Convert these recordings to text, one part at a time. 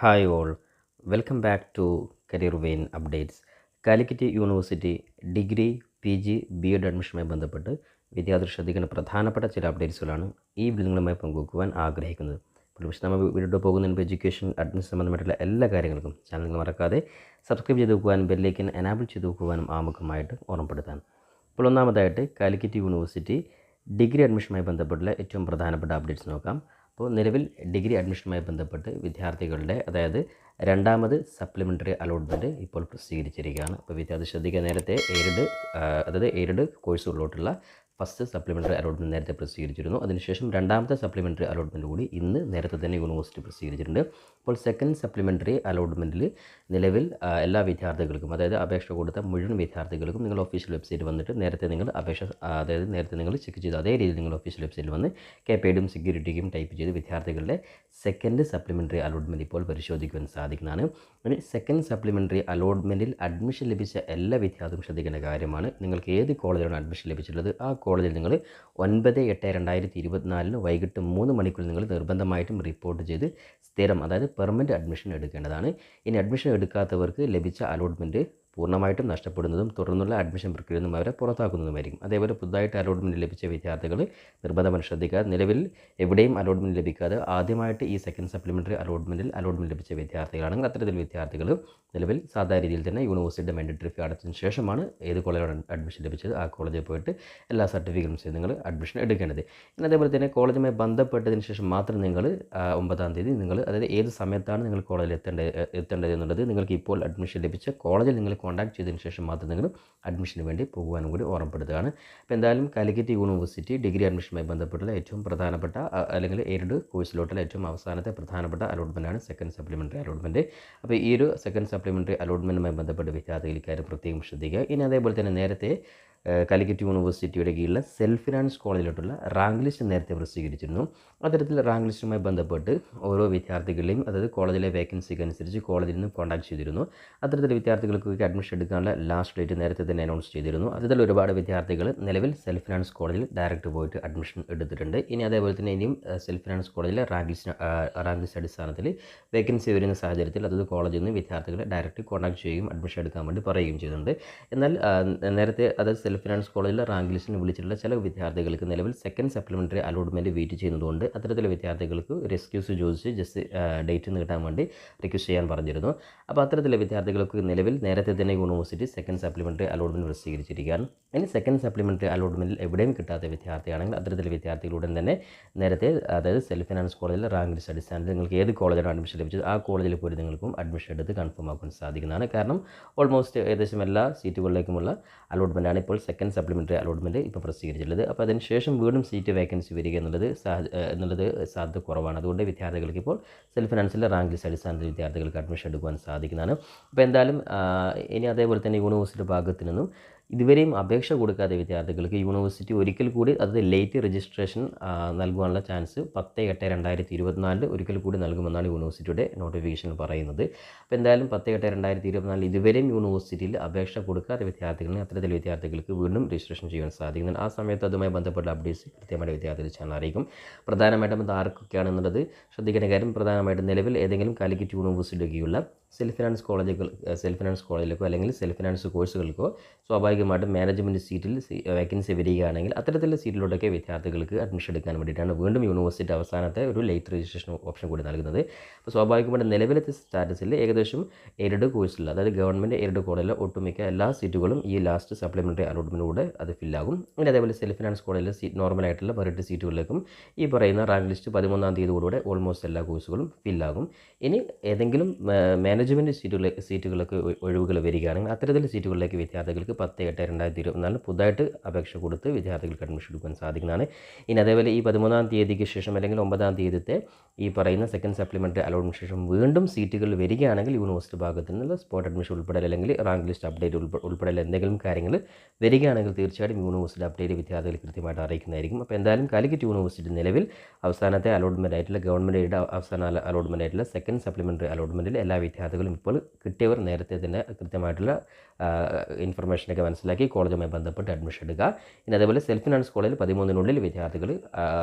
Hi all, welcome back to Career Vein Updates. Calicut university degree PG BEd അഡ്മിഷനുമായി ബന്ധപ്പെട്ട് വിദ്യാർത്ഥികൾ ശ്രദ്ധിക്കേണ്ട പ്രധാനപ്പെട്ട ചില അപ്ഡേറ്റ്സുകളാണ് ഈ നിങ്ങളുമായി പങ്കുവെക്കുവാൻ ആഗ്രഹിക്കുന്നത്. അപ്പോൾ വിശദമായി വീഡിയോ പോകുന്നതിന് മുമ്പ് എഡ്യൂക്കേഷൻ അഡ്മിഷൻ സംബന്ധമായിട്ടുള്ള എല്ലാ കാര്യങ്ങൾക്കും ചാനൽ മറക്കാതെ സബ്സ്ക്രൈബ് ചെയ്ത് വെക്കുവാനും ബെല്ലൈക്കൻ എനാബിൾ ചെയ്ത് വെക്കുവാനും ആമുഖമായിട്ട് ഓർമ്മപ്പെടുത്താൻ. അപ്പോൾ ഒന്നാമതായിട്ട് കാലിക്കറ്റ് യൂണിവേഴ്സിറ്റി ഡിഗ്രി അഡ്മിഷനുമായി ബന്ധപ്പെട്ടുള്ള ഏറ്റവും പ്രധാനപ്പെട്ട അപ്ഡേറ്റ്സ് നോക്കാം. അപ്പോൾ നിലവിൽ ഡിഗ്രി അഡ്മിഷനുമായി ബന്ധപ്പെട്ട് വിദ്യാർത്ഥികളുടെ അതായത് രണ്ടാമത് സപ്ലിമെൻ്ററി അലോട്ട്മെൻറ്റ് ഇപ്പോൾ പ്രസിദ്ധീകരിച്ചിരിക്കുകയാണ്. അപ്പോൾ വിദ്യാർത്ഥി ശ്രദ്ധിക്കുക, നേരത്തെ എയ്ഡഡ് കോഴ്സുകളിലോട്ടുള്ള ഫസ്റ്റ് സപ്ലിമെൻ്ററി അലോട്ട്മെൻറ്റ് നേരത്തെ പ്രസിദ്ധീകരിച്ചിരുന്നു. അതിനുശേഷം രണ്ടാമത്തെ സപ്ലിമെൻ്ററി അലോട്ട്മെൻറ്റ് കൂടി ഇന്ന് നേരത്തെ തന്നെ യൂണിവേഴ്സിറ്റി പ്രസിദ്ധീകരിച്ചിട്ടുണ്ട്. അപ്പോൾ സെക്കൻഡ് സപ്ലിമെൻ്ററി അലോട്ട്മെൻറ്റിൽ നിലവിൽ എല്ലാ വിദ്യാർത്ഥികൾക്കും അതായത് അപേക്ഷ കൊടുത്ത മുഴുവൻ വിദ്യാർത്ഥികൾക്കും നിങ്ങൾ ഒഫീഷ്യൽ വെബ്സൈറ്റ് വന്നിട്ട് നേരത്തെ നിങ്ങൾ ചെക്ക് ചെയ്ത് അതേ രീതിയിൽ നിങ്ങൾ ഒഫീഷ്യൽ വെബ്സൈറ്റിൽ വന്ന് KPIDയും സെക്യൂരിറ്റിക്കും ടൈപ്പ് ചെയ്ത് വിദ്യാർത്ഥികളുടെ സെക്കൻഡ് സപ്ലിമെൻ്ററി അലോട്ട്മെൻറ്റ് ഇപ്പോൾ പരിശോധിക്കുവാൻ സാധിക്കുന്നതാണ്. ഇനി സെക്കൻഡ് സപ്ലിമെൻ്ററി അലോട്ട്മെൻറ്റിൽ അഡ്മിഷൻ ലഭിച്ച എല്ലാ വിദ്യാർത്ഥികളും ശ്രദ്ധിക്കേണ്ട കാര്യമാണ്, നിങ്ങൾക്ക് ഏത് കോളേജിലാണ് അഡ്മിഷൻ ലഭിച്ചിട്ടുള്ളത് ആ കോളേജിൽ നിങ്ങൾ 9/8/2024 വൈകിട്ട് 3 മണിക്കുള്ളിൽ നിങ്ങൾ നിർബന്ധമായിട്ടും റിപ്പോർട്ട് ചെയ്ത് സ്ഥിരം അതായത് പെർമനൻറ്റ് അഡ്മിഷൻ എടുക്കേണ്ടതാണ്. ഇനി അഡ്മിഷൻ എടുക്കാത്തവർക്ക് ലഭിച്ച അലോട്ട്മെൻറ്റ് പൂർണ്ണമായിട്ടും നഷ്ടപ്പെടുന്നതും തുടർന്നുള്ള അഡ്മിഷൻ പ്രക്രിയയിൽ നിന്നും അവരെ പുറത്താക്കുന്നതുമായിരിക്കും. അതേപോലെ പുതുതായിട്ട് അലോട്ട്മെൻറ്റ് ലഭിച്ച വിദ്യാർത്ഥികൾ നിർബന്ധമായി ശ്രദ്ധിക്കാതെ നിലവിൽ എവിടെയും അലോട്ട്മെൻറ്റ് ലഭിക്കാതെ ആദ്യമായിട്ട് ഈ സെക്കൻഡ് സപ്ലിമെൻ്ററി അലോട്ട്മെൻറ്റ് ലഭിച്ച വിദ്യാർത്ഥികളാണെങ്കിൽ അത്തരത്തിൽ വിദ്യാർത്ഥികൾ നിലവിൽ സാധാരണ രീതിയിൽ തന്നെ യൂണിവേഴ്സിറ്റിയുടെ മാൻഡേറ്ററി ഫീ അടച്ചതിന് ശേഷമാണ് ഏത് കോളേജിലാണ് അഡ്മിഷൻ ലഭിച്ചത് ആ കോളേജിൽ പോയിട്ട് എല്ലാ സർട്ടിഫിക്കറ്റും ചെയ്ത് നിങ്ങൾ അഡ്മിഷൻ എടുക്കേണ്ടത്. പിന്നെ അതേപോലെ തന്നെ കോളേജുമായി ബന്ധപ്പെട്ടതിന് ശേഷം മാത്രം നിങ്ങൾ 9-ാം തീയതി നിങ്ങൾ അതായത് ഏത് സമയത്താണ് നിങ്ങൾ കോളേജിൽ എത്തേണ്ടത് എന്നുള്ളത് നിങ്ങൾക്ക് ഇപ്പോൾ അഡ്മിഷൻ ലഭിച്ച കോളേജിൽ നിങ്ങൾ കോൺടാക്ട് ചെയ്തതിന് ശേഷം മാത്രം നിങ്ങൾ അഡ്മിഷന് വേണ്ടി പോകുവാനും കൂടി ഓർമ്മപ്പെടുത്തുകയാണ്. അപ്പോൾ എന്തായാലും കാലിക്കറ്റ് യൂണിവേഴ്സിറ്റി ഡിഗ്രി അഡ്മിഷനുമായി ബന്ധപ്പെട്ടുള്ള ഏറ്റവും പ്രധാനപ്പെട്ട അല്ലെങ്കിൽ എയ്ഡഡ് കോഴ്സിലോട്ടുള്ള ഏറ്റവും അവസാനത്തെ പ്രധാനപ്പെട്ട അലോട്ട്മെൻറ്റാണ് സെക്കൻഡ് സപ്ലിമെൻ്ററി അലോട്ട്മെൻറ്റ്. അപ്പോൾ ഈ ഒരു സെക്കൻഡ് സപ്ലിമെൻ്ററി അലോട്ട്മെൻറ്റുമായി ബന്ധപ്പെട്ട് വിദ്യാർത്ഥികൾ ഇക്കാര്യം പ്രത്യേകം ശ്രദ്ധിക്കുക. ഇനി അതേപോലെ തന്നെ നേരത്തെ കാലിക്കറ്റ് യൂണിവേഴ്സിറ്റിയുടെ കീഴിലുള്ള സെൽഫ് ഫിനാൻസ് കോളേജിലോട്ടുള്ള റാങ്ക് ലിസ്റ്റ് നേരത്തെ പ്രസിദ്ധീകരിച്ചിരുന്നു. അത്തരത്തിൽ റാങ്ക് ലിസ്റ്റുമായി ബന്ധപ്പെട്ട് ഓരോ വിദ്യാർത്ഥികളെയും അതായത് കോളേജിലെ വേക്കൻസിക്ക് അനുസരിച്ച് കോളേജിൽ നിന്ന് കോൺടാക്ട് ചെയ്തിരുന്നു. അത്തരത്തിൽ വിദ്യാർത്ഥികൾക്ക് അഡ്മിഷൻ എടുക്കാനുള്ള ലാസ്റ്റ് ഡേറ്റ് നേരത്തെ തന്നെ അനൗൺസ് ചെയ്തിരുന്നു. അതിൽ ഒരുപാട് വിദ്യാർത്ഥികൾ നിലവിൽ സെൽഫ് ഫിനാൻസ് കോളേജിൽ ഡയറക്റ്റ് പോയിട്ട് അഡ്മിഷൻ എടുത്തിട്ടുണ്ട്. ഇനി അതേപോലെ തന്നെ ഇനിയും സെൽഫ് ഫിനാൻസ് കോളേജിലെ റാങ്ക് ലിസ്റ്റ് അടിസ്ഥാനത്തിൽ വേക്കൻസി വരുന്ന സാഹചര്യത്തിൽ അതത് കോളേജിൽ നിന്ന് വിദ്യാർത്ഥികളെ ഡയറക്റ്റ് കോൺടാക്ട് ചെയ്യുകയും അഡ്മിഷൻ എടുക്കാൻ വേണ്ടി പറയുകയും ചെയ്യുന്നുണ്ട്. എന്നാൽ നേരത്തെ അതായത് സെൽഫ് ഫിനാൻസ് കോളേജിലെ റാങ്ക് ലിസ്റ്റിന് വിളിച്ചിട്ടുള്ള ചില വിദ്യാർത്ഥികൾക്ക് നിലവിൽ സെക്കൻഡ് സപ്ലിമെൻ്ററി അലോട്ട്മെൻറ്റ് വെയിറ്റ് ചെയ്യുന്നതുകൊണ്ട് അത്തരത്തിലുള്ള വിദ്യാർത്ഥികൾക്ക് ഒരു എക്സ്ക്യൂസ് ചോദിച്ച് ജസ്റ്റ് ഡേറ്റ് കിട്ടാൻ വേണ്ടി റിക്വസ്റ്റ് ചെയ്യാൻ പറഞ്ഞിരുന്നു. അപ്പോൾ അത്തരത്തിലുള്ള വിദ്യാർത്ഥികൾക്ക് നിലവിൽ നേരത്തെ തന്നെ യൂണിവേഴ്സിറ്റി സെക്കൻഡ് സപ്ലിമെൻ്ററി അലോട്ട്മെൻറ്റ് പ്രസിദ്ധീകരിച്ചിരിക്കുകയാണ്. ഇനി സെക്കൻഡ് സപ്ലിമെൻ്ററി അലോട്ട്മെൻറ്റിൽ എവിടെയും കിട്ടാത്ത വിദ്യാർത്ഥിയാണെങ്കിൽ അത്തരത്തിലുള്ള വിദ്യാർത്ഥികളുടൻ തന്നെ നേരത്തെ അതായത് സെൽഫ് ഫിനാൻസ് കോളേജിലെ റാങ്ക് ലിസ്റ്റ് അടിസ്ഥാനത്തിൽ നിങ്ങൾക്ക് ഏത് കോളേജിലാണ് അഡ്മിഷൻ ലഭിച്ചത് ആ കോളേജിൽ പോയി നിങ്ങൾക്കും അഡ്മിഷൻ എടുത്ത് കൺഫേം ആക്കാൻ സാധിക്കുന്നതാണ്. കാരണം ഓൾമോസ്റ്റ് ഏകദേശം എല്ലാ സീറ്റുകളിലേക്കുമുള്ള അലോട്ട്മെൻറ്റാണ് ഇപ്പോൾ സെക്കൻഡ് സപ്ലിമെൻ്ററി അലോട്ട്മെൻറ്റ് ഇപ്പോൾ പ്രസിദ്ധീകരിച്ചിട്ടുള്ളത്. അപ്പോൾ അതിന് ശേഷം വീണ്ടും സീറ്റ് വേക്കൻസി വരിക എന്നുള്ളത് സാധ്യത കുറവാണ്. അതുകൊണ്ട് വിദ്യാർത്ഥികൾക്ക് ഇപ്പോൾ സെൽഫ് ഫിനാൻസിലെ റാങ്ക് ലിസ്റ്റ് അടിസ്ഥാനത്തിൽ വിദ്യാർത്ഥികൾക്ക് അഡ്മിഷൻ എടുക്കുവാൻ സാധിക്കുന്നതാണ്. അപ്പോൾ എന്തായാലും ഇനി അതേപോലെ തന്നെ യൂണിവേഴ്സിറ്റി ഭാഗത്തു നിന്നും ഇതുവരെയും അപേക്ഷ കൊടുക്കാത്ത വിദ്യാർത്ഥികൾക്ക് യൂണിവേഴ്സിറ്റി ഒരിക്കൽ കൂടി അത് ലേറ്റ് രജിസ്ട്രേഷൻ നൽകുവാനുള്ള ചാൻസ് 10/8/2024 ഒരിക്കൽ കൂടി നൽകുമെന്നാണ് യൂണിവേഴ്സിറ്റിയുടെ നോട്ടിഫിക്കേഷൻ പറയുന്നത്. അപ്പോൾ എന്തായാലും 10/8/2024 ഇതുവരെയും യൂണിവേഴ്സിറ്റിയിൽ അപേക്ഷ കൊടുക്കാത്ത വിദ്യാർത്ഥികളെ അത്തരത്തിൽ വിദ്യാർത്ഥികൾക്ക് വീണ്ടും രജിസ്ട്രേഷൻ ചെയ്യാൻ സാധിക്കുന്നതാണ്. ആ സമയത്ത് അതുമായി ബന്ധപ്പെട്ട അപ്ഡേറ്റ്സ് കൃത്യമായിട്ട് വിദ്യാർത്ഥികൾ ചാനൽ അറിയിക്കും. പ്രധാനമായിട്ടും അത് ആർക്കൊക്കെയാണെന്നുള്ളത് ശ്രദ്ധിക്കേണ്ട കാര്യം, പ്രധാനമായിട്ടും നിലവിൽ ഏതെങ്കിലും കാലിക്കറ്റ് യൂണിവേഴ്സിറ്റിയിലേക്കുള്ള സെൽഫ് ഫിനാൻസ് കോളേജിലേക്കോ അല്ലെങ്കിൽ സെൽഫ് ഫിനാൻസ് കോഴ്സുകൾക്കോ സ്വാഭാവികമായിട്ടും മാനേജ്മെൻറ്റ് സീറ്റിൽ വേക്കൻസി വരികയാണെങ്കിൽ അത്തരത്തിലുള്ള സീറ്റിലോട്ടൊക്കെ വിദ്യാർത്ഥികൾക്ക് അഡ്മിഷൻ എടുക്കാൻ വേണ്ടിയിട്ടാണ് വീണ്ടും യൂണിവേഴ്സിറ്റി അവസാനത്തെ ഒരു ലേറ്റ് രജിസ്ട്രേഷൻ ഓപ്ഷൻ കൂടി നൽകുന്നത്. അപ്പോൾ സ്വാഭാവികമായിട്ടും നിലവിലത്തെ സ്റ്റാറ്റസിൽ ഏകദേശം എയ്ഡഡ് കോഴ്സിൽ അതായത് ഗവൺമെൻറ് എയ്ഡഡ് കോളേജിലെ ഒട്ടുമിക്ക എല്ലാ സീറ്റുകളും ഈ ലാസ്റ്റ് സപ്ലിമെൻ്ററി അലോട്ട്മെൻറ്റിലൂടെ അത് ഫില്ലാകും. പിന്നെ അതേപോലെ സെൽഫ് ഫിനാൻസ് കോളേജിലെ നോർമലായിട്ടുള്ള മെറിറ്റ് സീറ്റുകളിലേക്കും ഈ പറയുന്ന റാങ്ക് ലിസ്റ്റ് 13-ാം തീയതിയോടുകൂടെ ഓൾമോസ്റ്റ് എല്ലാ കോഴ്സുകളും ഫില്ലാകും. ഇനി ഏതെങ്കിലും മാനേജ്മെൻറ്റ് സീറ്റുകളൊക്കെ ഒഴിവുകൾ വരികയാണെങ്കിൽ അത്തരത്തിൽ സീറ്റുകളിലേക്ക് വിദ്യാർത്ഥികൾക്ക് 10/8/2024 പുതുതായിട്ട് അപേക്ഷ കൊടുത്ത് വിദ്യാർത്ഥികൾക്ക് അഡ്മിഷൻ എടുക്കാൻ സാധിക്കുന്നതാണ്. ഇനി അതേപോലെ ഈ 13-ാം തീയതിക്ക് ശേഷം അല്ലെങ്കിൽ 9-ാം തീയതിത്തെ ഈ പറയുന്ന സെക്കൻഡ് സപ്ലിമെൻ്ററി അലോട്ട്മെൻറ്റ് ശേഷം വീണ്ടും സീറ്റുകൾ വരികയാണെങ്കിൽ യൂണിവേഴ്സിറ്റി ഭാഗത്തു നിന്നുള്ള സ്പോട്ട് അഡ്മിഷൻ ഉൾപ്പെടെ അല്ലെങ്കിൽ റാങ്ക് ലിസ്റ്റ് അപ്ഡേറ്റ് ഉൾപ്പെടെ എന്തെങ്കിലും കാര്യങ്ങൾ വരികയാണെങ്കിൽ തീർച്ചയായിട്ടും യൂണിവേഴ്സിറ്റി അപ്ഡേറ്റ് വിദ്യാർത്ഥികൾ കൃത്യമായിട്ട് അറിയിക്കുന്നതായിരിക്കും. അപ്പോൾ എന്തായാലും കാലിക്കറ്റ് യൂണിവേഴ്സിറ്റി നിലവിൽ അവസാനത്തെ അലോട്ട്മെൻ്റ് ആയിട്ടുള്ള ഗവൺമെൻറ് അവസാന അലോട്ട്മെൻ്റ് ആയിട്ടുള്ള സെക്കൻഡ് സപ്ലിമെൻ്ററി അലോട്ട്മെൻറ്റിൽ എല്ലാ വിദ്യാർത്ഥികളും വിദ്യാർത്ഥികളും ഇപ്പോൾ കിട്ടിയവർ നേരത്തെ തന്നെ കൃത്യമായിട്ടുള്ള ഇൻഫർമേഷനൊക്കെ മനസ്സിലാക്കി കോളേജുമായി ബന്ധപ്പെട്ട് അഡ്മിഷൻ എടുക്കുക. ഇനി അതേപോലെ സെൽഫ് ഫിനാൻസ് കോളേജിൽ 13-നുള്ളിൽ വിദ്യാർത്ഥികൾ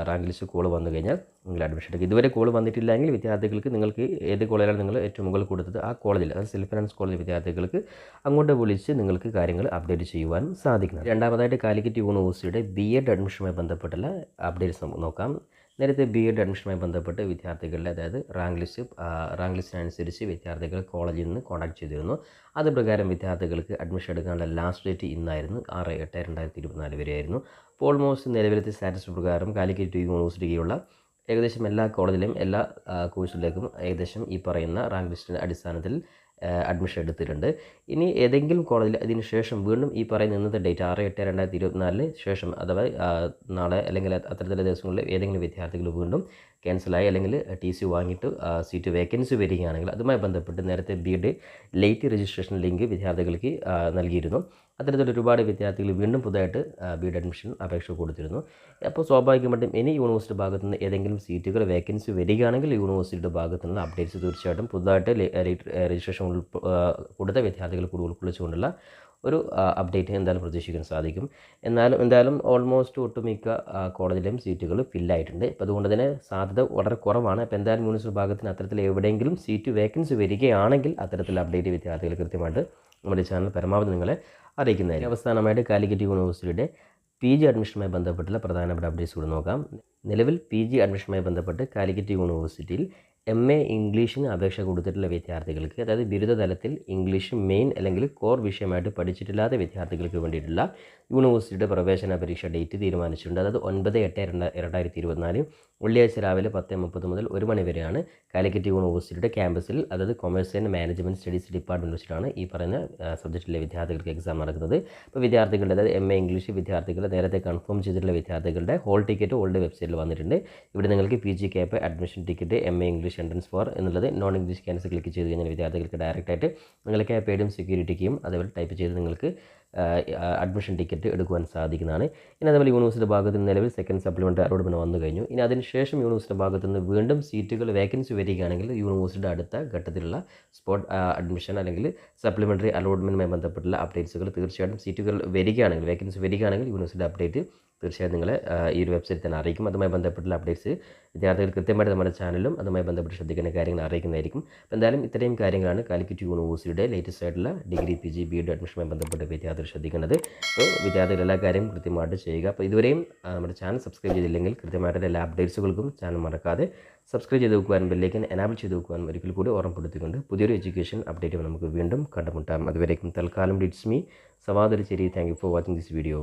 റാങ്ക് ലിസ്റ്റ് കോൾ വന്നു കഴിഞ്ഞാൽ നിങ്ങൾ അഡ്മിഷൻ എടുക്കുക. ഇതുവരെ കോൾ വന്നിട്ടില്ലെങ്കിൽ വിദ്യാർത്ഥികൾക്ക് നിങ്ങൾക്ക് ഏത് കോളേജിലാണ് നിങ്ങൾ ഏറ്റവും മുകളിൽ കൊടുത്തത് ആ കോളേജിൽ, അതായത് സെൽഫ് ഫിനാൻസ് കോളേജ് വിദ്യാർത്ഥികൾക്ക് അങ്ങോട്ട് വിളിച്ച് നിങ്ങൾക്ക് കാര്യങ്ങൾ അപ്ഡേറ്റ് ചെയ്യുവാനും സാധിക്കുന്നത്. രണ്ടാമതായിട്ട് കാലിക്കറ്റ് യൂണിവേഴ്സിറ്റിയുടെ BEd അഡ്മിഷനുമായി ബന്ധപ്പെട്ടുള്ള അപ്ഡേറ്റ്സ് നമുക്ക് നോക്കാം. നേരത്തെ BEd അഡ്മിഷനുമായി ബന്ധപ്പെട്ട് വിദ്യാർത്ഥികളുടെ അതായത് റാങ്ക് ലിസ്റ്റിനനുസരിച്ച് വിദ്യാർത്ഥികൾ കോളേജിൽ നിന്ന് കോൺടാക്ട് ചെയ്തിരുന്നു. അത് പ്രകാരം വിദ്യാർത്ഥികൾക്ക് അഡ്മിഷൻ എടുക്കാനുള്ള ലാസ്റ്റ് ഡേറ്റ് ഇന്നായിരുന്നു, 6/8/2024 വരെയായിരുന്നു. അപ്പോൾ ഓൾമോസ്റ്റ് നിലവിലത്തെ സ്റ്റാറ്റസ് പ്രകാരം കാലിക്കറ്റ് യൂണിവേഴ്സിറ്റിക്കുള്ള ഏകദേശം എല്ലാ കോളേജിലെയും എല്ലാ കോഴ്സിലേക്കും ഏകദേശം ഈ പറയുന്ന റാങ്ക് ലിസ്റ്റിൻ്റെ അടിസ്ഥാനത്തിൽ അഡ്മിഷൻ എടുത്തിട്ടുണ്ട്. ഇനി ഏതെങ്കിലും കോളേജിൽ അതിന് ശേഷം വീണ്ടും ഈ പറയുന്ന ഇന്നത്തെ ഡേറ്റ് 6/8/2024 ശേഷം അഥവാ നാളെ അല്ലെങ്കിൽ അത്തരത്തിലുള്ള ദിവസങ്ങളിൽ ഏതെങ്കിലും വിദ്യാർത്ഥികൾ വീണ്ടും ക്യാൻസലായി അല്ലെങ്കിൽ TC വാങ്ങിയിട്ട് സീറ്റ് വേക്കൻസി വരികയാണെങ്കിൽ അതുമായി ബന്ധപ്പെട്ട് നേരത്തെ BEd ലേറ്റ് രജിസ്ട്രേഷൻ ലിങ്ക് വിദ്യാർത്ഥികൾക്ക് നൽകിയിരുന്നു. അത്തരത്തിൽ ഒരുപാട് വിദ്യാർത്ഥികൾ വീണ്ടും പുതുതായിട്ട് BEd അഡ്മിഷൻ അപേക്ഷ കൊടുത്തിരുന്നു. അപ്പോൾ സ്വാഭാവികമായിട്ടും ഇനി യൂണിവേഴ്സിറ്റി ഭാഗത്തു നിന്ന് ഏതെങ്കിലും സീറ്റുകൾ വേക്കൻസി വരികയാണെങ്കിൽ യൂണിവേഴ്സിറ്റിയുടെ ഭാഗത്തു നിന്ന് അപ്ഡേറ്റ്സ് തീർച്ചയായിട്ടും പുതുതായിട്ട് രജിസ്ട്രേഷൻ കൊടുത്ത വിദ്യാർത്ഥികൾ കൂടി ഉൾക്കൊള്ളിച്ചുകൊണ്ടുള്ള ഒരു അപ്ഡേറ്റ് എന്തായാലും പ്രതീക്ഷിക്കാൻ സാധിക്കും. എന്തായാലും ഓൾമോസ്റ്റ് ഒട്ടുമിക്ക കോളേജിലെയും സീറ്റുകൾ ഫില്ലായിട്ടുണ്ട്. അപ്പോൾ അതുകൊണ്ട് തന്നെ സാധ്യത വളരെ കുറവാണ്. അപ്പോൾ എന്തായാലും യൂണിവേഴ്സിറ്റി ഭാഗത്തിന് അത്തരത്തിൽ എവിടെയെങ്കിലും സീറ്റ് വേക്കൻസി വരികയാണെങ്കിൽ അത്തരത്തിൽ അപ്ഡേറ്റ് വിദ്യാർത്ഥികൾ കൃത്യമായിട്ട് നമ്മുടെ ചാനൽ പരമാവധി നിങ്ങളെ അറിയിക്കുന്നതായിരിക്കും. അവസാനമായിട്ട് കാലിക്കറ്റ് യൂണിവേഴ്സിറ്റിയുടെ PG അഡ്മിഷനുമായി ബന്ധപ്പെട്ടുള്ള പ്രധാനപ്പെട്ട അപ്ഡേറ്റ്സ് കൂടി നോക്കാം. നിലവിൽ PG അഡ്മിഷനുമായി ബന്ധപ്പെട്ട് കാലിക്കറ്റ് യൂണിവേഴ്സിറ്റിയിൽ MA ഇംഗ്ലീഷിന് അപേക്ഷ കൊടുത്തിട്ടുള്ള വിദ്യാർത്ഥികൾക്ക്, അതായത് ബിരുദതലത്തിൽ ഇംഗ്ലീഷ് മെയിൻ അല്ലെങ്കിൽ കോർ വിഷയമായിട്ട് പഠിച്ചിട്ടില്ലാത്ത വിദ്യാർത്ഥികൾക്ക് വേണ്ടിയിട്ടുള്ള യൂണിവേഴ്സിറ്റിയുടെ പ്രവേശന പരീക്ഷ ഡേറ്റ് തീരുമാനിച്ചിട്ടുണ്ട്. അതായത് 9/8/2024 വെള്ളിയാഴ്ച രാവിലെ 10:30 മുതൽ 1 മണി വരെയാണ് കാലിക്കറ്റ് യൂണിവേഴ്സിറ്റിയുടെ ക്യാമ്പസിൽ, അതായത് commerce and management studies department വെച്ചിട്ടാണ് ഈ പറയുന്ന സബ്ജക്റ്റിലെ വിദ്യാർത്ഥികൾക്ക് എക്സാം നടക്കുന്നത്. അപ്പോൾ വിദ്യാർത്ഥികളുടെ, അതായത് MA ഇംഗ്ലീഷ് വിദ്യാർത്ഥികൾ നേരത്തെ കൺഫേം ചെയ്തിട്ടുള്ള വിദ്യാർത്ഥികളുടെ ഹോൾ ടിക്കറ്റ് ഓൾഡ് വെബ്സൈറ്റിൽ വന്നിട്ടുണ്ട്. ഇവിടെ നിങ്ങൾക്ക് PG cap admission ticket MA English entrance for എന്നുള്ളത് നോൺ ഇംഗ്ലീഷ് ക്യാൻസൽ ക്ലിക്ക് ചെയ്ത് കഴിഞ്ഞാൽ വിദ്യാർത്ഥികൾക്ക് ഡയറക്റ്റായിട്ട് നിങ്ങൾക്ക് പേയ്ഡും സെക്യൂരിറ്റിക്കും അതേപോലെ ടൈപ്പ് ചെയ്ത് നിങ്ങൾക്ക് അഡ്മിഷൻ ടിക്കറ്റ് എടുക്കുവാൻ സാധിക്കുന്നതാണ്. ഇനി അതേപോലെ യൂണിവേഴ്സിറ്റി ഭാഗത്ത് നിന്ന് നിലവിൽ സെക്കൻഡ് സപ്ലിമെൻ്ററി അലോട്ട്മെൻറ്റ് വന്നു കഴിഞ്ഞു. ഇനി അതിനുശേഷം യൂണിവേഴ്സിറ്റി ഭാഗത്ത് നിന്ന് വീണ്ടും സീറ്റുകൾ വേക്കൻസി വരികയാണെങ്കിൽ യൂണിവേഴ്സിറ്റിയുടെ അടുത്ത ഘട്ടത്തിലുള്ള സ്പോട്ട് അഡ്മിഷൻ അല്ലെങ്കിൽ സപ്ലിമെൻ്ററി അലോട്ട്മെൻറ്റുമായി ബന്ധപ്പെട്ടുള്ള അപ്ഡേറ്റ്സുകൾ തീർച്ചയായിട്ടും സീറ്റുകൾ വരികയാണെങ്കിൽ, വേക്കൻസി വരികയാണെങ്കിൽ യൂണിവേഴ്സിറ്റി അപ്ഡേറ്റ് തീർച്ചയായും നിങ്ങളെ ഈ ഒരു വെബ്സൈറ്റിൽ തന്നെ അറിയിക്കും. അതുമായി ബന്ധപ്പെട്ടുള്ള അപ്ഡേറ്റ്സ് വിദ്യാർത്ഥികൾ കൃത്യമായിട്ട് നമ്മുടെ ചാനലിലും അതുമായി ബന്ധപ്പെട്ട് ശ്രദ്ധിക്കുന്ന കാര്യങ്ങൾ അറിയിക്കുന്നതായിരിക്കും. അപ്പോൾ എന്തായാലും ഇത്രയും കാര്യങ്ങളാണ് കാലിക്കറ്റ് യൂണിവേഴ്സിറ്റിയുടെ ലേറ്റസ്റ്റ് ആയിട്ടുള്ള ഡിഗ്രി PG BEd അഡ്മിഷനുമായി ബന്ധപ്പെട്ട് വിദ്യാർത്ഥികൾ ശ്രദ്ധിക്കേണ്ടത്. അപ്പോൾ വിദ്യാർത്ഥികൾ എല്ലാ കാര്യവും കൃത്യമായിട്ട് ചെയ്യുക. അപ്പോൾ ഇതുവരെയും നമ്മുടെ ചാനൽ സബ്സ്ക്രൈബ് ചെയ്തില്ലെങ്കിൽ കൃത്യമായിട്ടുള്ള എല്ലാ അപ്ഡേറ്റ്സുകൾക്കും ചാനൽ മറക്കാതെ സബ്സ്ക്രൈബ് ചെയ്ത് വെക്കുവാനും ബെല്ലൈക്കൻ എനാബിൾ ചെയ്ത് വെക്കുവാനും ഒരിക്കൽ കൂടി ഓർമ്മപ്പെടുത്തിക്കൊണ്ട് പുതിയൊരു എഡ്യൂക്കേഷൻ അപ്ഡേറ്റ് നമുക്ക് വീണ്ടും കണ്ടുമുട്ടാം. അതുവരേക്കും തൽക്കാലം it's me Sawad Cheri. Thank you for watching this video.